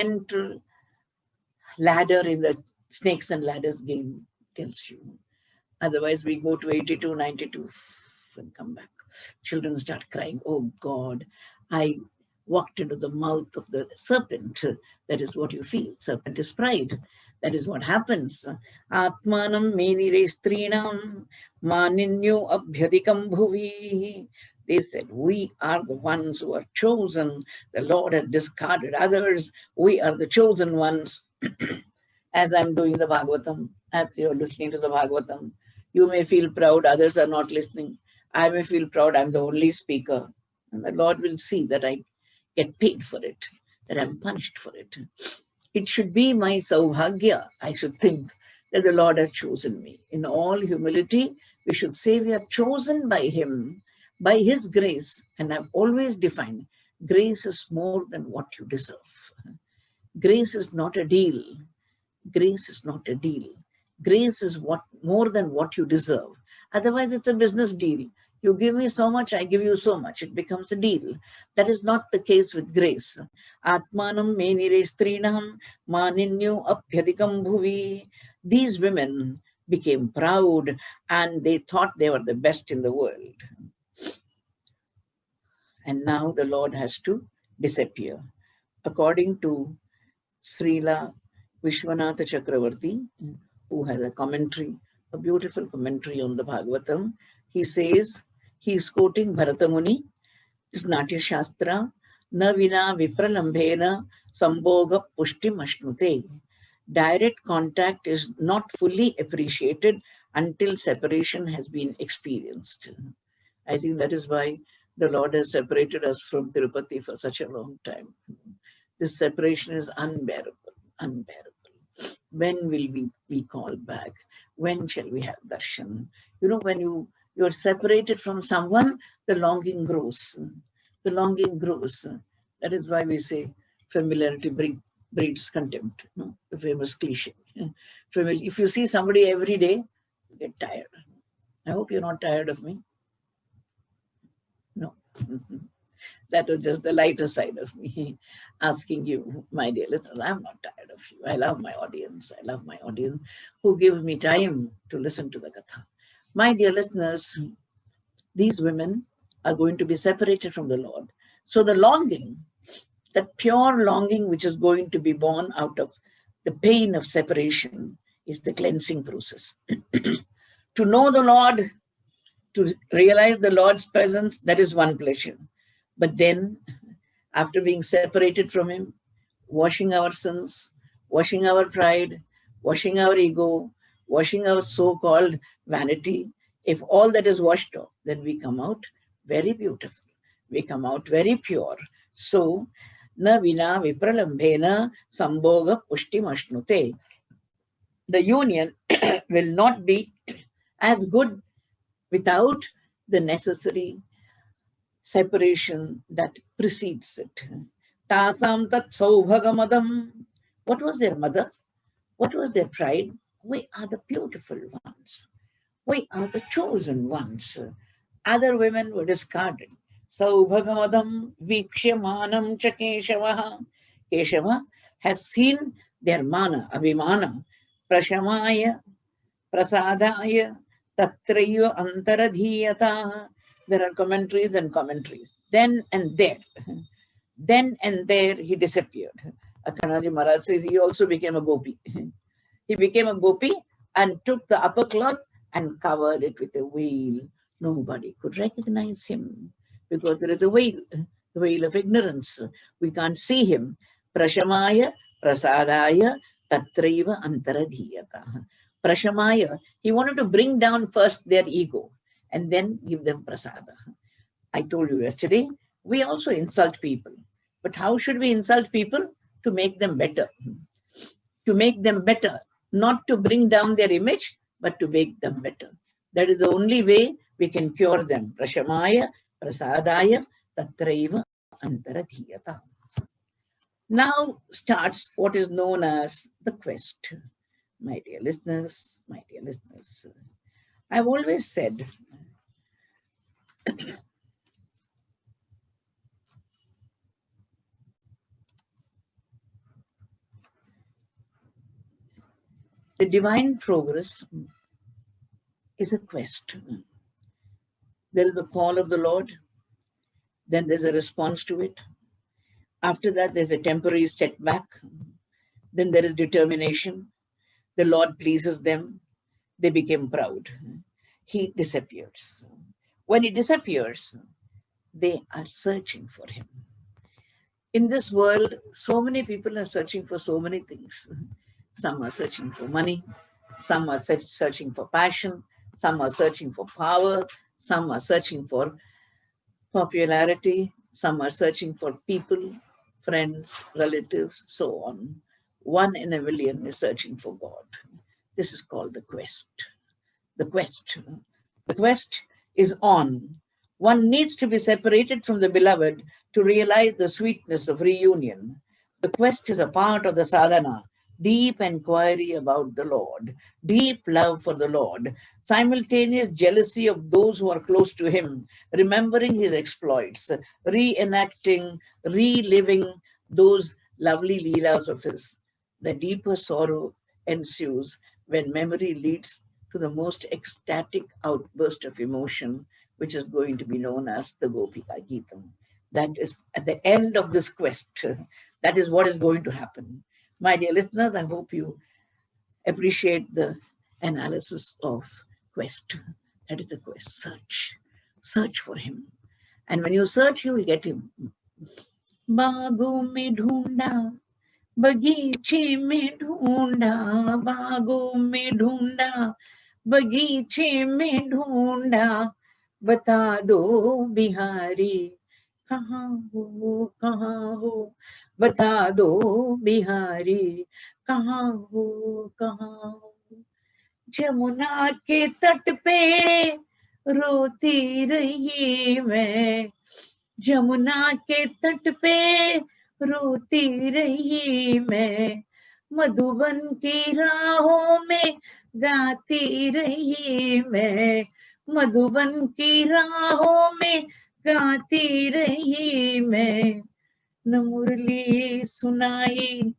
central ladder in the snakes and ladders game tells you. Otherwise, we go to 82, 92 and come back. Children start crying, oh God, I walked into the mouth of the serpent. That is what you feel. Serpent is pride. That is what happens. Atmanam menire strinam maninyo abhyadikam bhuvi. They said, we are the ones who are chosen. The Lord has discarded others. We are the chosen ones. As I'm doing the Bhagvatam, as you're listening to the Bhagavatam, you may feel proud, others are not listening. I may feel proud, I'm the only speaker. And the Lord will see that I get paid for it, that I'm punished for it. It should be my saubhagya, I should think, that the Lord has chosen me. In all humility, we should say we are chosen by Him, by His grace. And I've always defined, grace is more than what you deserve. Grace is not a deal. Grace is not a deal. Grace is more than what you deserve. Otherwise, it's a business deal. You give me so much, I give you so much. It becomes a deal. That is not the case with grace. Atmanam menire strinam maninyo apyadikam bhuvi. These women became proud and they thought they were the best in the world. And now the Lord has to disappear. According to Srila Vishwanatha Chakravarti, who has a commentary, a beautiful commentary on the Bhagavatam, he says, he is quoting Bharata Muni, is Natya Shastra, na vina vipralambhena sambhoga pushtim ashnute. Direct contact is not fully appreciated until separation has been experienced. I think that is why the Lord has separated us from Tirupati for such a long time. This separation is unbearable, unbearable. When will we be called back? When shall we have darshan? You know, when you're separated from someone, the longing grows. The longing grows. That is why we say familiarity breeds contempt. No? The famous cliche. If you see somebody every day, you get tired. I hope you're not tired of me. No. That was just the lighter side of me asking you, my dear listeners, I'm not tired of you. I love my audience. I love my audience who gives me time to listen to the Katha. My dear listeners, these women are going to be separated from the Lord. So the longing, that pure longing which is going to be born out of the pain of separation is the cleansing process. To know the Lord, to realize the Lord's presence, that is one pleasure. But then, after being separated from Him, washing our sins, washing our pride, washing our ego, washing our so-called vanity, if all that is washed off, then we come out very beautiful. We come out very pure. So, na vina vipralambhena sambhoga pushtim ashnute. The union will not be as good without the necessary separation that precedes it. Tasam tat saubhagamadam. What was their mother? What was their pride? We are the beautiful ones. We are the chosen ones. Other women were discarded. Saubhagamadam vikshyamanam cha Keshava. Keshava has seen their mana, abhimana, prashamaya, prasadaya, tatraiva antaradhiyata. There are commentaries and commentaries. Then and there, he disappeared. Akanaji Maharaj says he also became a gopi. He became a gopi and took the upper cloth and covered it with a veil. Nobody could recognize him because there is a veil, the veil of ignorance. We can't see him. Prashamaya, prasadaya, tatraiva antaradhiyata. Prashamaya, he wanted to bring down first their ego and then give them prasada. I told you yesterday, we also insult people. But how should we insult people? To make them better. To make them better. Not to bring down their image, but to make them better. That is the only way we can cure them. Prashamaya, prasadaya, tatraiva antaradhiyata. Now starts what is known as the quest. My dear listeners, I've always said, The divine progress is a quest. There is the call of the Lord, then there's a response to it. After that, there's a temporary setback. Then there is determination. The Lord pleases them. They became proud. He disappears. When he disappears, they are searching for him. In this world, so many people are searching for so many things. Some are searching for money. Some are searching for passion. Some are searching for power. Some are searching for popularity. Some are searching for people, friends, relatives, so on. 1 in a million is searching for God. This is called the quest. The quest. The quest is on. One needs to be separated from the beloved to realize the sweetness of reunion. The quest is a part of the sadhana, deep inquiry about the Lord, deep love for the Lord, simultaneous jealousy of those who are close to him, remembering his exploits, reenacting, reliving those lovely leelas of his. The deeper sorrow ensues when memory leads to the most ecstatic outburst of emotion, which is going to be known as the Gopika Geetam. That is at the end of this quest. That is what is going to happen. My dear listeners, I hope you appreciate the analysis of quest. That is the quest. Search. Search for him. And when you search, you will get him. Bago mein dhoonda, बगीचे में ढूंढा, बागों में ढूंढा, बगीचे में ढूंढा, बता दो बिहारी कहाँ हो, बता दो बिहारी कहाँ हो। जमुना के तट पे रोती रही मैं, जमुना के तट पे रोती रही मैं, मधुबन की राहों में गाती रही मैं, मधुबन की राहों में गाती रही मैं। न मुरली सुनाई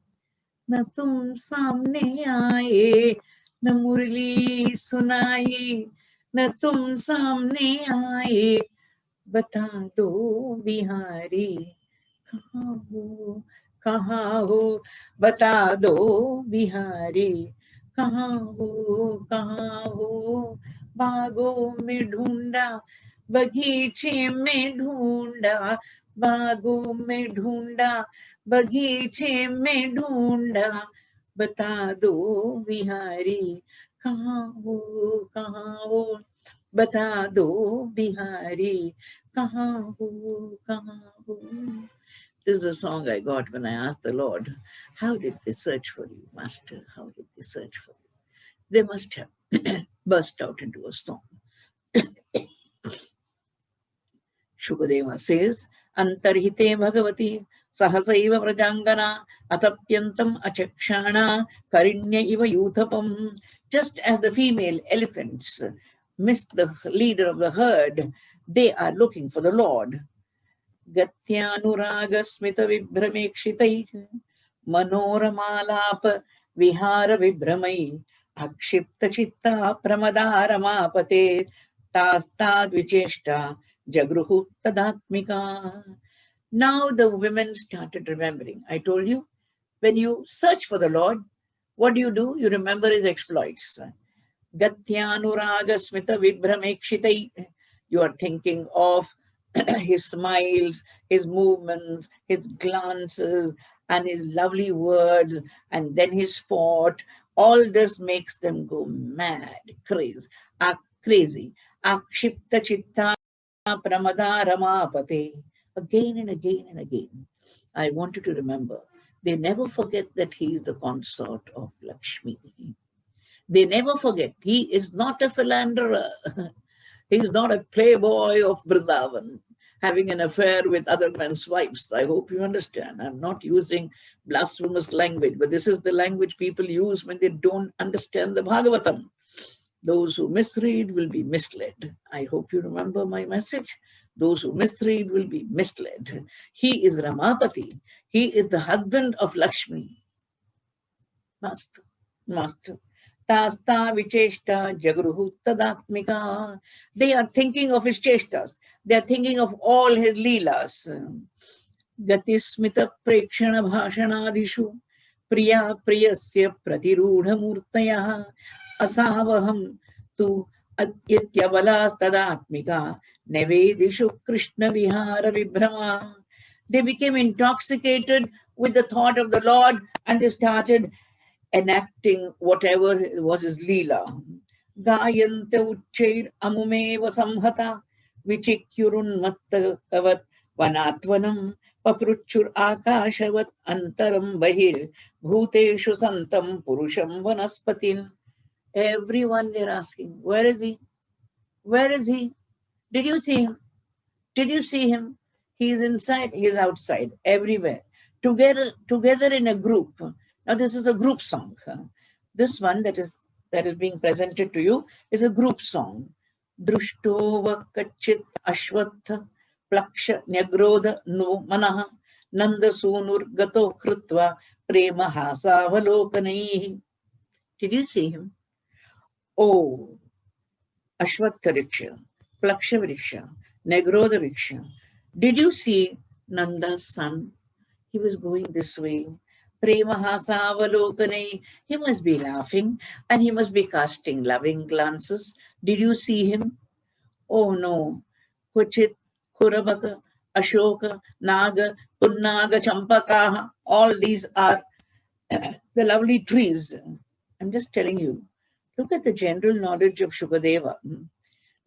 न तुम सामने आए, न मुरली सुनाई न तुम सामने आए, बता दो बिहारी कहाँ हो, बता दो बिहारी कहाँ हो। बागों में ढूंढा, बगीचे में ढूंढा, बागों में ढूंढा, बगीचे में ढूंढा, बता दो बिहारी कहाँ हो, बता दो बिहारी कहाँ हो। This is a song I got when I asked the Lord, how did they search for you, Master? How did they search for you? They must have burst out into a song. Shukadeva says, Antarhite Bhagavati Sahasaiva Vrajangana Atapyantam Achakshana Karinya Iva Yuthapam. Just as the female elephants miss the leader of the herd, they are looking for the Lord. Gatyanuraga Smita Vibhramekshitai Manoramalapa Vihara Vibramai Akshipta Chitta Pramadarama Tastad Vicheshta Jagruhu Tadatmika. Now the women started remembering. I told you, when you search for the Lord, what do? You remember his exploits. Gatyanuraga Smita Vibhramekshitai. You are thinking of his smiles, his movements, his glances, and his lovely words, and then his sport. All this makes them go mad, crazy. Akshipta Chitta Pramadarama. Again and again and again. I want you to remember, they never forget that he is the consort of Lakshmi. They never forget, he is not a philanderer. He is not a playboy of Vrindavan, having an affair with other men's wives. I hope you understand. I'm not using blasphemous language, but this is the language people use when they don't understand the Bhagavatam. Those who misread will be misled. I hope you remember my message. Those who misread will be misled. He is Ramapati. He is the husband of Lakshmi. Master. Tasta vicheshta jagruhu tadatmika. They are thinking of his cheshtas. They are thinking of all his leelas. Gatismita prekshana bhashanadishu priya priyasya pratirudha murtayah asavaham tu atyavalas tadatmika nevedishu krishna vihara vibhrama. They became intoxicated with the thought of the Lord and they started enacting whatever was his leela. Gayante uchair amumeva samhata vichikyurunmatta kavat vanatvanam papruchur akashavat antaram bahir bhuteshu santam purusham vanaspatin. Everyone they're asking, where is he? Where is he? Did you see him? Did you see him? He's inside, he's outside, everywhere. Together in a group. Now this is a group song. This one that is being presented to you is a group song. Drushtova kachit ashvatha plaksha nyagrodha no manaha nanda sunur gato krutva prema hasavalokanaihi. Did you see him? Oh, Ashvatha Riksha, Plaksha Riksha, Negrodha Riksha. Did you see Nanda's son? He was going this way. Prema Hasavalokanai. He must be laughing and he must be casting loving glances. Did you see him? Oh no. Kuchit, Kurabaka, Ashoka, Naga, Punnaga, Champakaha. All these are the lovely trees. I'm just telling you. Look at the general knowledge of Shukadeva.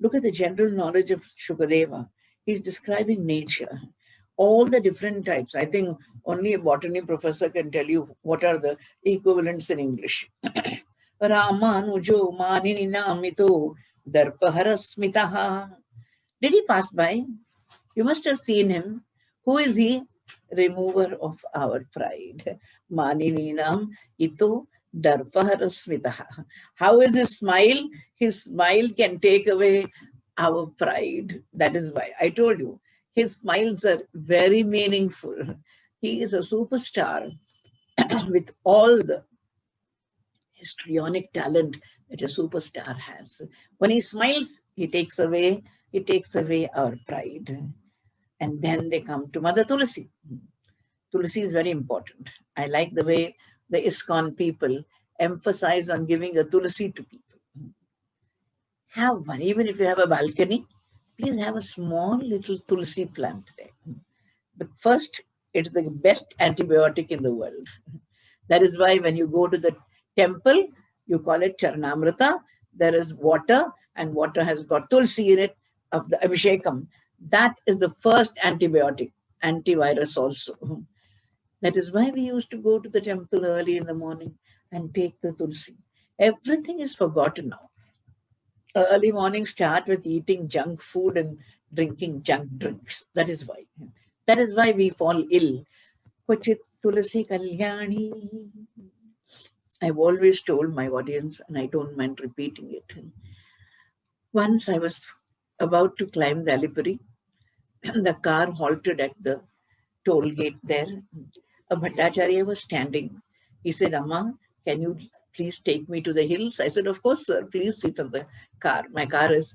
Look at the general knowledge of Shukadeva. He's describing nature, all the different types. I think only a botany professor can tell you what are the equivalents in English. Ramanujo Manininamito Darpaharasmitaha. Did he pass by? You must have seen him. Who is he? Remover of our pride. Manininam ito Darpaharasmitaha. How is his smile? His smile can take away our pride. That is why I told you, his smiles are very meaningful. He is a superstar with all the histrionic talent that a superstar has. When he smiles, he takes away our pride. And then they come to Mother Tulsi. Tulsi is very important. I like the way the ISKCON people emphasize on giving a Tulsi to people. Have one, even if you have a balcony, please have a small little Tulsi plant there. But first, it's the best antibiotic in the world. That is why when you go to the temple, you call it Charanamrita. There is water, and water has got Tulsi in it of the Abhishekam. That is the first antibiotic, antivirus also. That is why we used to go to the temple early in the morning and take the Tulsi. Everything is forgotten now. Early morning start with eating junk food and drinking junk drinks. That is why. That is why we fall ill. Kvachit Tulasi Kalyani. I've always told my audience, and I don't mind repeating it. Once I was about to climb the Alipuri, and the car halted at the toll gate there. A Bhattacharya was standing. He said, Amma, can you please take me to the hills? I said, of course, sir, please sit in the car. My car is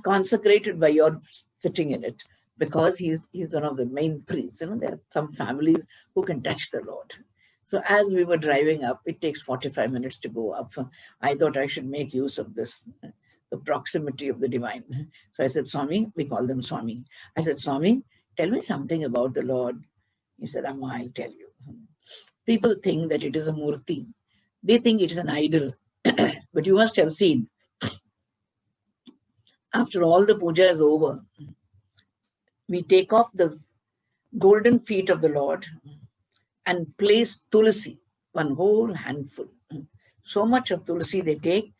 consecrated by your sitting in it, because he's one of the main priests. You know, there are some families who can touch the Lord. So as we were driving up, it takes 45 minutes to go up. I thought I should make use of this, the proximity of the divine. So I said, Swami, we call them Swami. I said, Swami, tell me something about the Lord. He said, Amma, I'll tell you. People think that it is a murti. They think it is an idol. But you must have seen, after all the puja is over, we take off the golden feet of the Lord and place tulsi, one whole handful. So much of tulsi they take,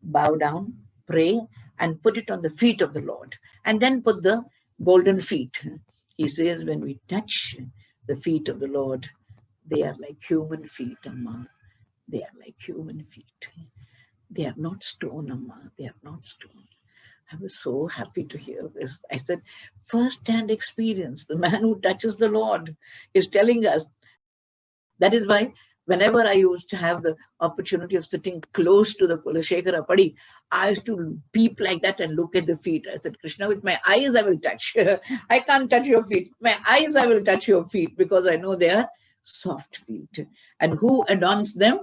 bow down, pray, and put it on the feet of the Lord. And then put the golden feet. He says, when we touch the feet of the Lord, they are like human feet, Amma. They are like human feet. They are not stone, Amma. They are not stone. I was so happy to hear this. I said, first-hand experience. The man who touches the Lord is telling us. That is why Whenever I used to have the opportunity of sitting close to the Kulashekara Padi, I used to peep like that and look at the feet. I said, Krishna, with my eyes I will touch. I can't touch your feet. My eyes I will touch your feet because I know they are soft feet. And who adorns them?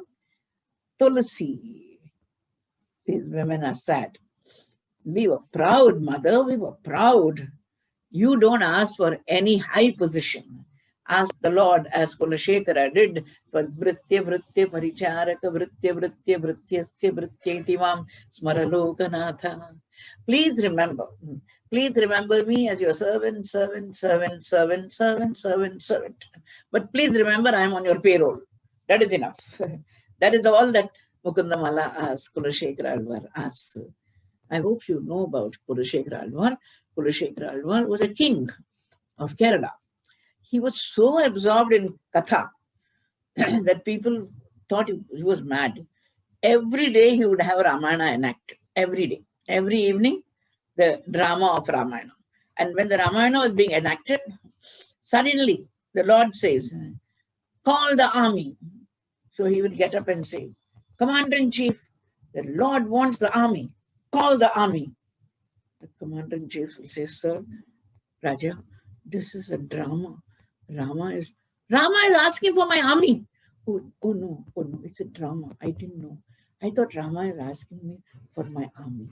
Tulasi. These women are sad. We were proud, mother. We were proud. You don't ask for any high position. Ask the Lord, as Kulashekara did, for Vritya Vritya Paricharaka Vritya Vritya Vrityasya Vrityativam Smaralokanatha. Please remember me as your servant, servant, servant, servant, servant, servant, servant. But please remember I am on your payroll. That is enough. That is all that Mukundamala asks, Kulashekara Alvar asks. I hope you know about Kulashekara Alvar. Kulashekara Alvar was a king of Kerala. He was so absorbed in Katha that people thought he was mad. Every day he would have Ramayana enacted. Every day. Every evening, the drama of Ramayana. And when the Ramayana was being enacted, suddenly the Lord says, call the army. So he will get up and say, Commander-in-Chief, the Lord wants the army. Call the army. The Commander-in-Chief will say, Sir, Raja, this is a drama. Rama is asking for my army. Oh no, it's a drama. I didn't know. I thought Rama is asking me for my army.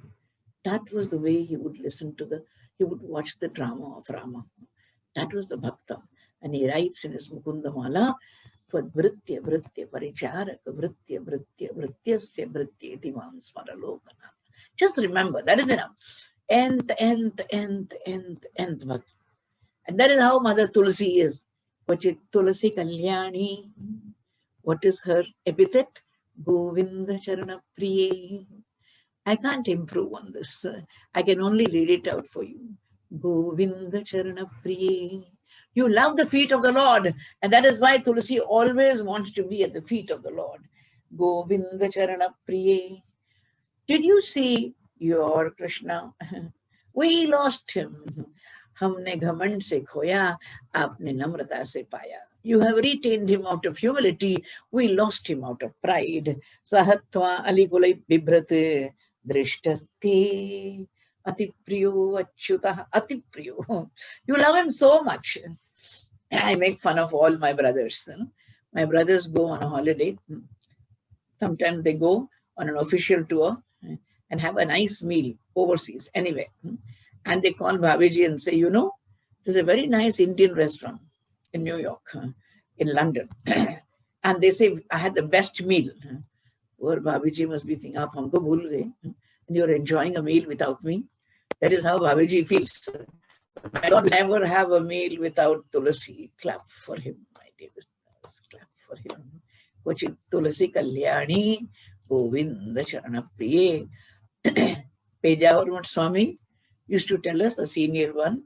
That was the way he would he would watch the drama of Rama. That was the Bhakta. And he writes in his Mukundamala, for Vritya Vritya Paricharaka Vritya Vritya Vrityasya Vrityativam Smaralokana. Just remember, that is enough. Nth Bhakti. And that is how Mother Tulsi is. Vachit Tulsi Kalyani. What is her epithet? Govinda Charana Priye. I can't improve on this. I can only read it out for you. Govinda Charana Priye. You love the feet of the Lord. And that is why Tulsi always wants to be at the feet of the Lord. Govinda Charana Priye. Did you see your Krishna? We lost him. हमने घमंड से खोया, आपने नम्रता से पाया. You have retained him out of humility. We lost him out of pride. Sahatva alikulai bibhrate drishtaste atipriyo achyuta atipriyo. You love him so much. I make fun of all my brothers. My brothers go on a holiday. Sometimes they go on an official tour and have a nice meal overseas, anyway. And they call Bhabiji and say, you know, there's a very nice Indian restaurant in New York, in London. And they say, I had the best meal. Poor Bhabiji must be thinking, aap humko bhul gaye, and you're enjoying a meal without me. That is how Bhabiji feels. I don't never have a meal without Tulasi. Clap for him, my dear listeners. Clap for him. Vachit Tulasi Kalyani, Govinda Charana Priye. Pejavar Swami used to tell us, the senior one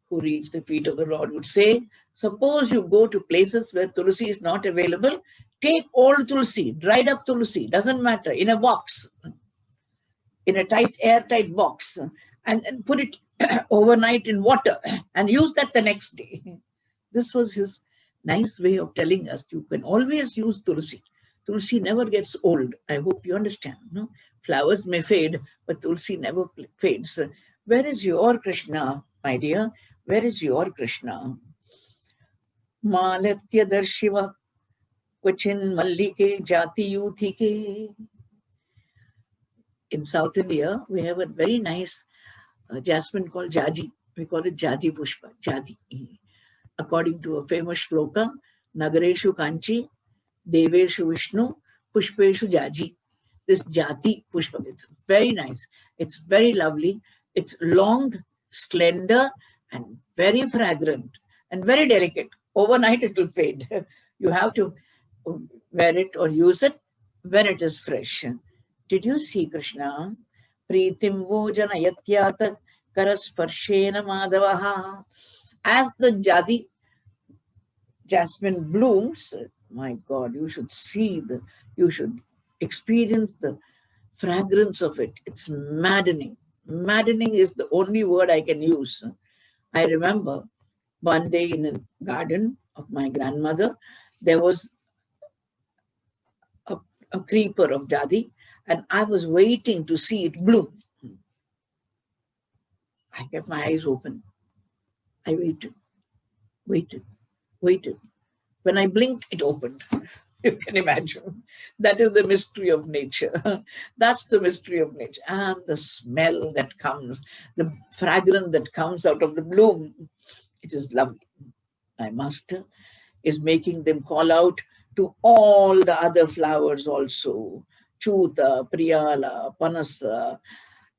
who reads the feet of the Lord would say, suppose you go to places where Tulsi is not available, take old Tulsi, dried up Tulsi, doesn't matter, in a box, in a airtight box, and put it overnight in water and use that the next day. This was his nice way of telling us, you can always use Tulsi. Tulsi never gets old. I hope you understand. No? Flowers may fade, but Tulsi never fades. Where is your Krishna, my dear? Where is your Krishna? Malatya Darshiva Kvachin Mallike Jati Yuthike. In South India, we have a very nice jasmine called Jaji. We call it Jaji Pushpa, Jaji. According to a famous shloka, Nagareshu Kanchi, Deveshu Vishnu, Pushpeshu Jaji. This Jati Pushpa, it's very nice. It's very lovely. It's long, slender, and very fragrant, and very delicate. Overnight it will fade. You have to wear it or use it when it is fresh. Did you see Krishna? Pritim vojana yatyata karasparshena madavaha. As the Jadi jasmine blooms, my God, you should you should experience the fragrance of it. It's maddening. Maddening is the only word I can use. I remember one day in a garden of my grandmother, there was a creeper of Jadi, and I was waiting to see it bloom. I kept my eyes open. I waited, waited, waited. When I blinked, it opened. You can imagine. That is the mystery of nature. That's the mystery of nature. And the smell that comes, the fragrance that comes out of the bloom, it is lovely. My master is making them call out to all the other flowers also. Chuta, Priyala, Panasa.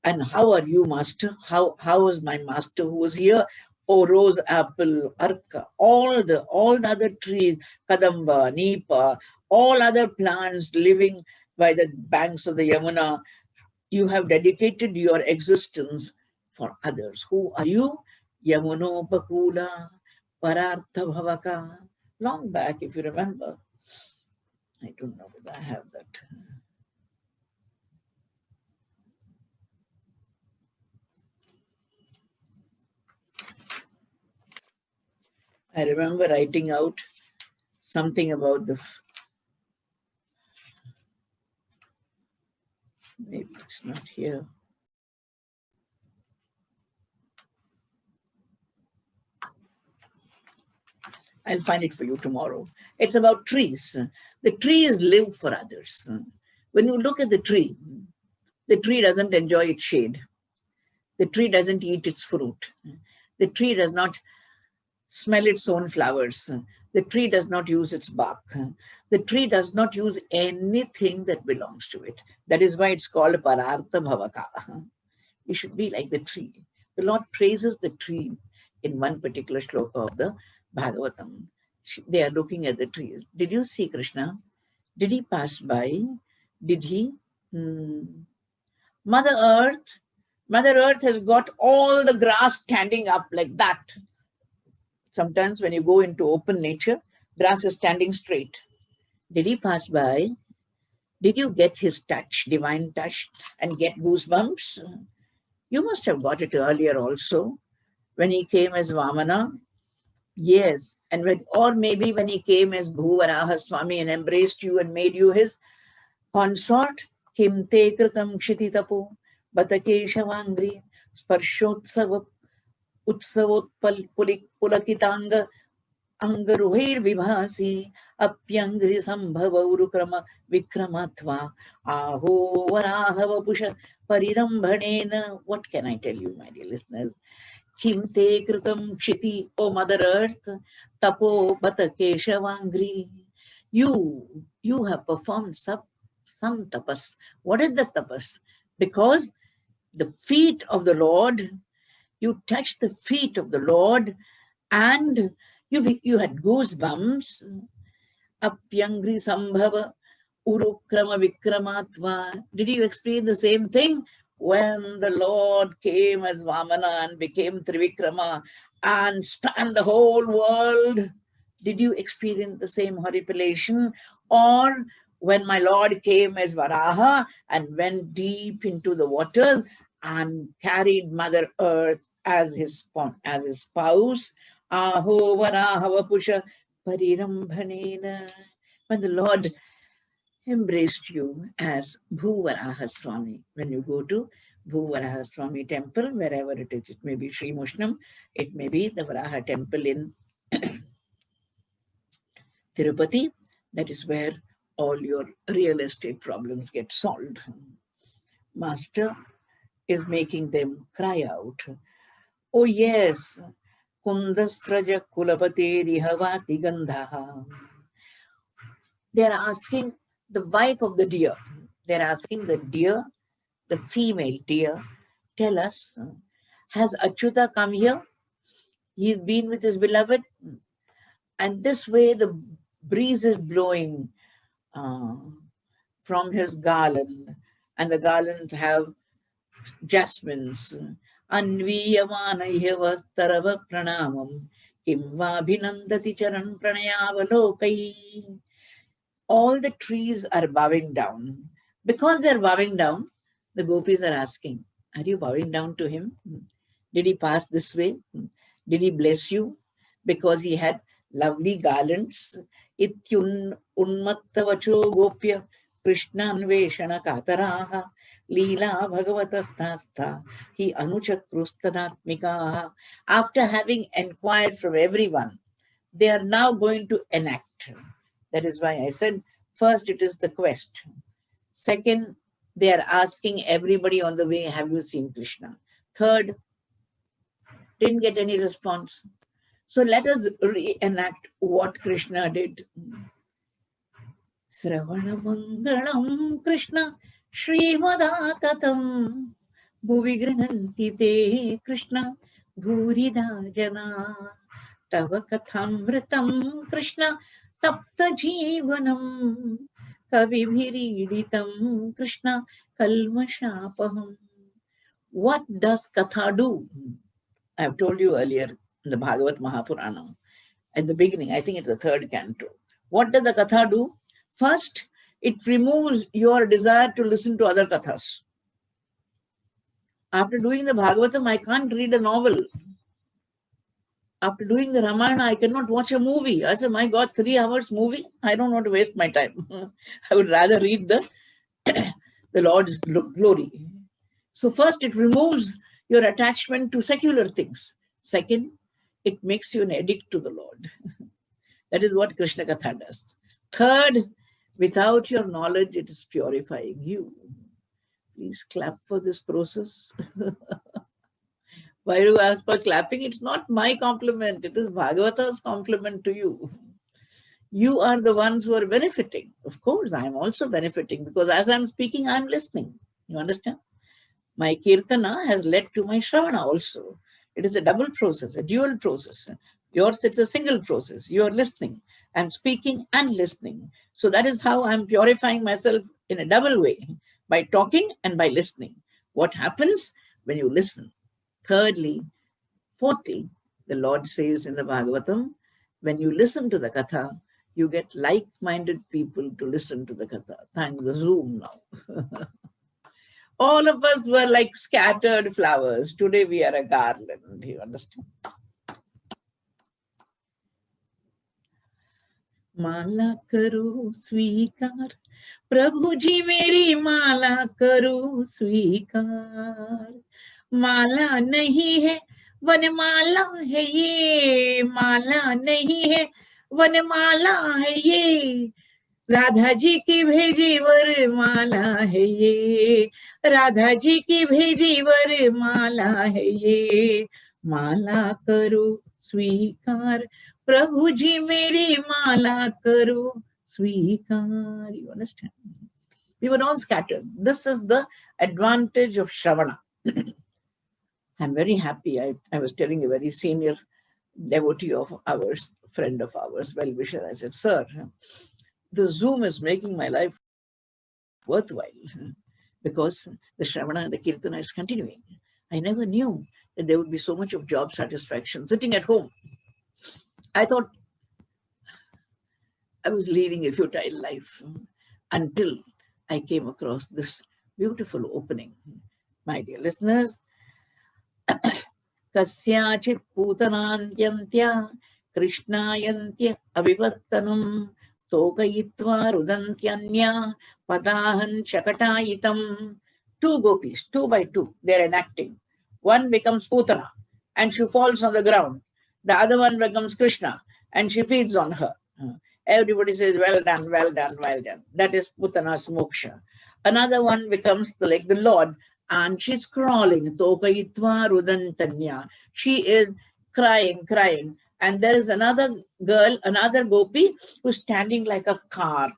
And how are you, master? How is my master who was here? Oh, rose apple, arka, all the other trees, kadamba, nipa, all other plants living by the banks of the Yamuna. You have dedicated your existence for others. Who are you? Yamunopakula, Parartha Bhavaka. Long back, if you remember. I don't know whether I have that. I remember writing out something about maybe it's not here. I'll find it for you tomorrow. It's about trees. The trees live for others. When you look at the tree doesn't enjoy its shade. The tree doesn't eat its fruit. The tree does not smell its own flowers. The tree does not use its bark. The tree does not use anything that belongs to it. That is why it's called Parartha Bhavaka. You should be like the tree. The Lord praises the tree in one particular shloka of the Bhagavatam. They are looking at the trees. Did you see Krishna? Did he pass by? Did he? Mother Earth has got all the grass standing up like that. Sometimes when you go into open nature, grass is standing straight. Did he pass by? Did you get his touch, divine touch, and get goosebumps? You must have got it earlier also, when he came as Vamana. Yes, and or maybe when he came as Bhuvaraha Swami and embraced you and made you his consort. Kim te kritam kshititapo batakeshavangri sparshotsava utsavotpal pulakitanga angaruhair vibhasi apyangri sambhava urukrama vikramatva aho varahava pusha parirambhanena. What can I tell you, my dear listeners? Kim te kritam kshiti, O Mother Earth, tapo bata keshavangri. You have performed some tapas. What is the tapas? Because the feet of the Lord, you touched the feet of the Lord and you had goosebumps. Apyangri sambhava urukrama vikramatva. Did you experience the same thing? When the Lord came as Vamana and became Trivikrama and spanned the whole world, did you experience the same horripilation? Or when my Lord came as Varaha and went deep into the water and carried Mother Earth as his spouse, Aho Varaha Vapusha Parirambhanena. When the Lord embraced you as Bhuvaraha Swami. When you go to Bhuvaraha Swami temple, wherever it is, it may be Sri Mushnam, it may be the Varaha temple in Tirupati. That is where all your real estate problems get solved. Master is making them cry out. Oh yes, Kundasraja Kulapate Rihavati Gandha. They are asking the wife of the deer. They're asking the deer, the female deer, tell us, has Achyuta come here? He's been with his beloved. And this way the breeze is blowing from his garland. And the garlands have jasmines. Anviyamana ihavastarava pranamam kimva bhinandati charan pranayavalokai. All the trees are bowing down. Because they're bowing down, the gopis are asking, are you bowing down to him? Did he pass this way? Did he bless you? Because he had lovely garlands. Ityun unmattavacho gopya Krishnanveshana kataraha Leela Bhagavatastasta Hi Anuchakrustadhatmikaha. After having inquired from everyone, they are now going to enact. That is why I said, first it is the quest. Second, they are asking everybody on the way, have you seen Krishna? Third, didn't get any response. So let us reenact what Krishna did. Sravana Mangalam Krishna Srimadatam Bhuvi Grananti Te Krishna Bhurida Jana Tava Kathamritam Krishna Tapta Jivanam Kavibhiriditam Krishna Kalmashapaham. What does Katha do? I have told you earlier in the Bhagavad Mahapurana, at the beginning, I think it's the third canto. What does the Katha do? First, it removes your desire to listen to other Kathas. After doing the Bhagavatam, I can't read a novel. After doing the Ramayana, I cannot watch a movie. I said, my God, 3 hours movie? I don't want to waste my time. I would rather read the Lord's glory. So first, it removes your attachment to secular things. Second, it makes you an addict to the Lord. That is what Krishna Katha does. Third, without your knowledge, it is purifying you. Please clap for this process. Why do you ask for clapping? It's not my compliment. It is Bhagavata's compliment to you. You are the ones who are benefiting. Of course, I am also benefiting because as I'm speaking, I'm listening. You understand? My Kirtana has led to my Shravana also. It is a double process, a dual process. Yours, it's a single process. You are listening. I'm speaking and listening. So that is how I'm purifying myself in a double way, by talking and by listening. What happens when you listen? Thirdly, fourthly, the Lord says in the Bhagavatam, when you listen to the Katha, you get like-minded people to listen to the Katha. Thank the Zoom now. All of us were like scattered flowers. Today we are a garland. You understand? माला करो स्वीकार प्रभु जी मेरी माला करो स्वीकार माला नहीं है वनमाला है ये माला नहीं है वनमाला है ये राधा जी की भेजी वरमाला है ये राधा जी की भेजी वरमाला है ये माला करो स्वीकार प्रभु जी मेरी माला करो स्वीकार. You understand? We were all scattered. This is the advantage of Shravana. I'm very happy. I was telling a very senior devotee of ours, friend of ours, well-wisher, I said, sir, the Zoom is making my life worthwhile because the Shravana and the Kirtana is continuing. I never knew that there would be so much of job satisfaction sitting at home. I thought I was leading a futile life until I came across this beautiful opening. My dear listeners, Kasyachit Putanantyantya Krishnayantya Avivattanam Tokayitva Rudantyanya Padahan Chakatayitam. 2 gopis, 2 by 2, they're enacting. One becomes Putana and she falls on the ground. The other one becomes Krishna and she feeds on her. Everybody says, well done, well done, well done. That is Putana's moksha. Another one becomes like the Lord and she's crawling. Tokayitva Rudantanya. She is crying. And there is another girl, another gopi, who's standing like a cart.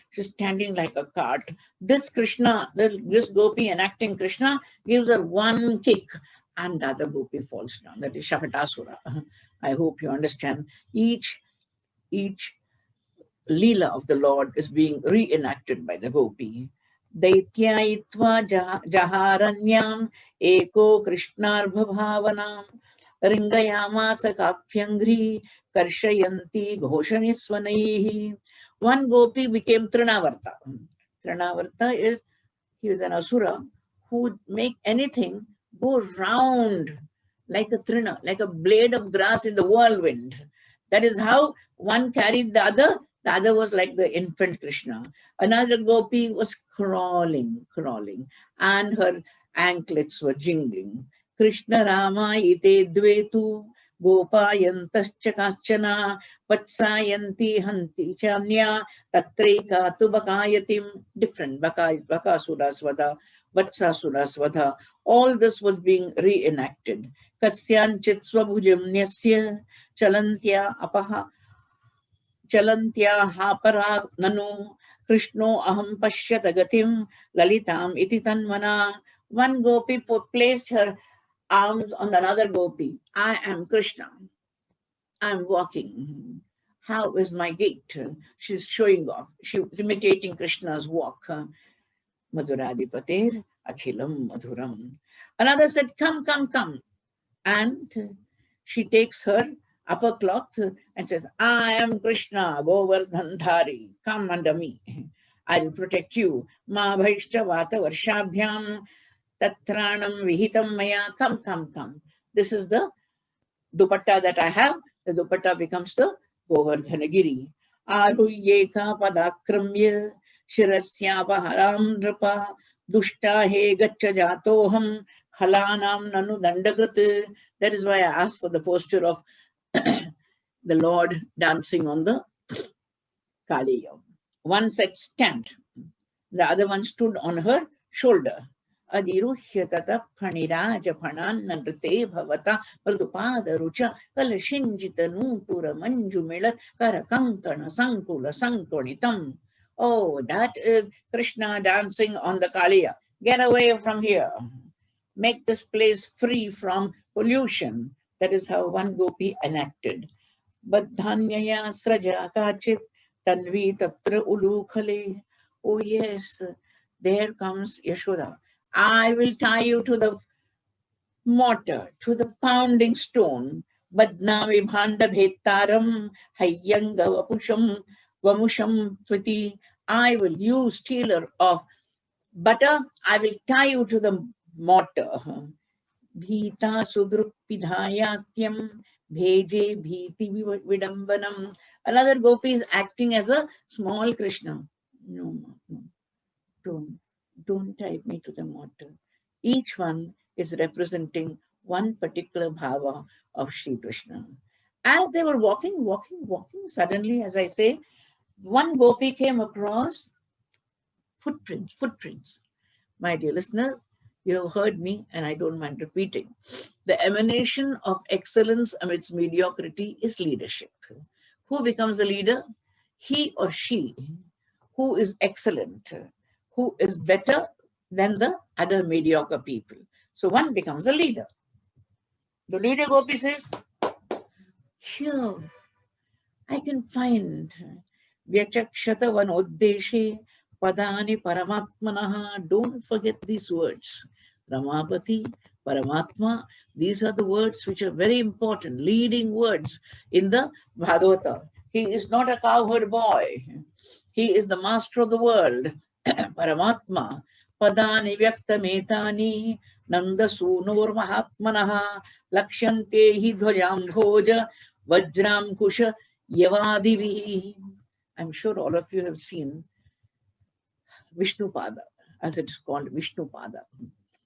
She's standing like a cart. This Krishna, this gopi enacting Krishna, gives her one kick and the other gopi falls down. That is Shakatasura. I hope you understand. Each Leela of the Lord is being reenacted by the gopi. Daityaitva jaharanyam eko krishnarbha bhavanam ringayamasa kapyangri karshayanti ghoshanisvanaihi. One gopi became Trinavarta. Trinavarta is, he was an asura who would make anything go round like a trina, like a blade of grass in the whirlwind. That is how one carried the other The other was like the infant Krishna. Another gopi was crawling, and her anklets were jingling. Krishna Rama ite dvetu gopayantascha kaschana patsayanti hanti chanya tatreka tu bakayatim. Different Bakasura Vatsasura. All this was being reenacted. Kasyanchit swabhujamnyasya chalantya hapara nanu Krishno aham pashyata gatim lalitam iti tanmana. One gopi placed her arms on another gopi. I am Krishna. I am walking. How is my gait? She's showing off. She was imitating Krishna's walk. Madhuradipatir Akhilam Madhuram. Another said, come, come, come. And she takes her upper cloth and says, I am Krishna, Govardhandhari. Come under me. I will protect you. Ma bhaishta vata varshabhyam tatranam vihitam maya. Come, come, come. This is the dupatta that I have. The dupatta becomes the Govardhanagiri. Aruyeka padakramya shirasyapaharam nrapa dushta he gaccha jatoham khalanam nanu dandagrat. That is why I asked for the posture of the Lord dancing on the Kaliya. One said stand, the other one stood on her shoulder. Adiruhyatata phaniraja phanan nrite bhavata pradupada rucha kalashinjita nutura manjumila karakankana sankula sankonitam. Oh, that is Krishna dancing on the Kaliya. Get away from here. Make this place free from pollution. That is how one gopi enacted. Baddhanyaya sraja kachit tanvi tatra ulukhale. Oh yes, there comes Yashoda. I will tie you to the mortar, to the pounding stone. Badnami bhanda bhetaram hayyanga vamusham tviti. I will use stealer of butter. I will tie you to the mortar. Bhita sudrupidhayastyam bheje bhiti vidambanam. Another gopi is acting as a small Krishna. No, don't tie me to the mortar. Each one is representing one particular bhava of Sri Krishna. As they were walking, suddenly, as I say, one gopi came across footprints. My dear listeners, you have heard me and I don't mind repeating. The emanation of excellence amidst mediocrity is leadership. Who becomes a leader? He or she who is excellent, who is better than the other mediocre people. So one becomes a leader. The leader gopi says, here, I can find Vyachakshata Vanodeshe Padani Paramatmanaha. Don't forget these words. Ramapati, Paramatma. These are the words which are very important, leading words in the Bhagavata. He is not a cowherd boy. He is the master of the world. Paramatma. Padani Vyaktametani Nanda Sunur Mahatmanaha Lakshante Hi Dhvajam Bhoja Vajram Kusha Yavadivi. I'm sure all of you have seen Vishnupada, as it's called, Vishnupada.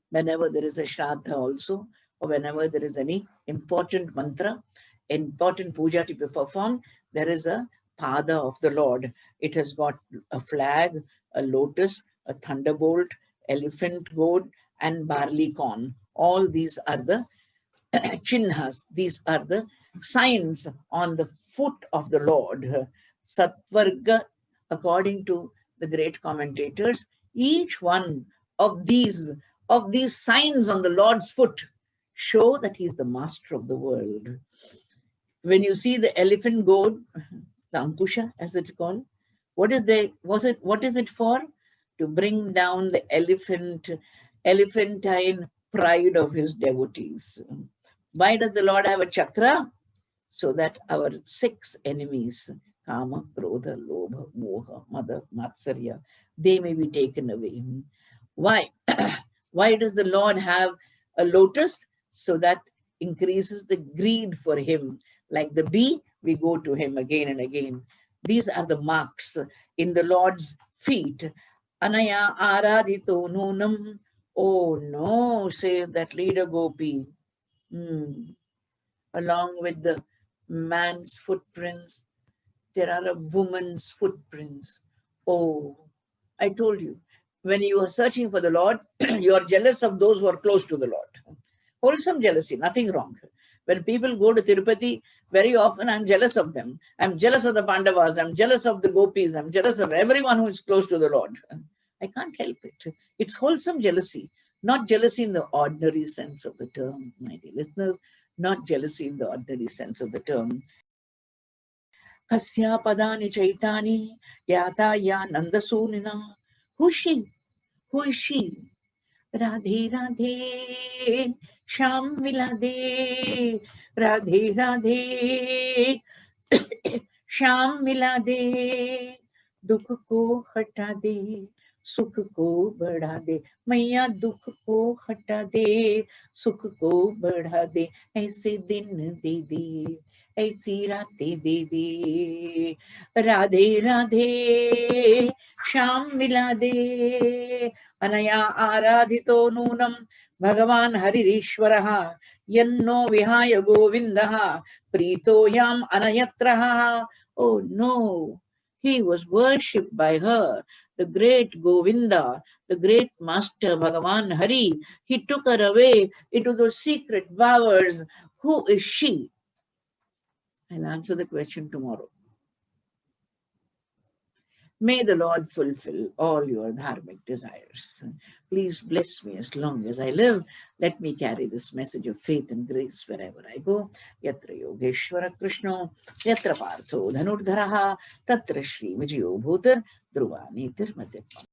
Whenever there is a Shraddha also, or whenever there is any important mantra, important puja to be performed, there is a pada of the Lord. It has got a flag, a lotus, a thunderbolt, elephant goad, and barley corn. All these are the chinhas. These are the signs on the foot of the Lord. Satvarga, according to the great commentators, each one of these signs on the Lord's foot show that he is the master of the world. When you see the elephant goad, the ankusha, as it's called, what is it for? To bring down the elephantine pride of his devotees. Why does the Lord have a chakra? So that our 6 enemies, Kama, Krodha, Lobha, Moha, Mada, Matsarya, they may be taken away. Why? Why does the Lord have a lotus? So that increases the greed for him. Like the bee, we go to him again and again. These are the marks in the Lord's feet. Anaya aradhito nunam. Oh no, says that leader Gopi. Along with the man's footprints, there are a woman's footprints. Oh, I told you, when you are searching for the Lord, you are jealous of those who are close to the Lord. Wholesome jealousy, nothing wrong. When people go to Tirupati, very often I'm jealous of them. I'm jealous of the Pandavas. I'm jealous of the Gopis. I'm jealous of everyone who is close to the Lord. I can't help it. It's wholesome jealousy, not jealousy in the ordinary sense of the term, my dear listeners, not jealousy in the ordinary sense of the term. Kasya padani chaitani yata ya nandasunina. Who's she? Who is she? Radhe Radhe Sham Milade, Radhe Radhe Sham Milade, दुख को हटा दे सुख को बढ़ा दे, मैया दुख को हटा दे सुख को बढ़ा दे, ऐसे दिन दे दे ऐसी रातें दे दे, राधे राधे श्याम मिला दे, अनया आराधितो नूनम भगवान हरिरीश्वरः यन्नो विहाय गोविन्दः प्रीतो याम अनयत्रः. Oh no, he was worshipped by her, the great Govinda, the great master Bhagavan Hari. He took her away into those secret bowers. Who is she? I'll answer the question tomorrow. May the Lord fulfill all your dharmic desires. Please bless me as long as I live. Let me carry this message of faith and grace wherever I go. Yatra Yogeshwara Krishna, Yatra Partho Dhanurdharaha, Tatra Shri Vijayo Bhutar, Dhruva Netir Matir.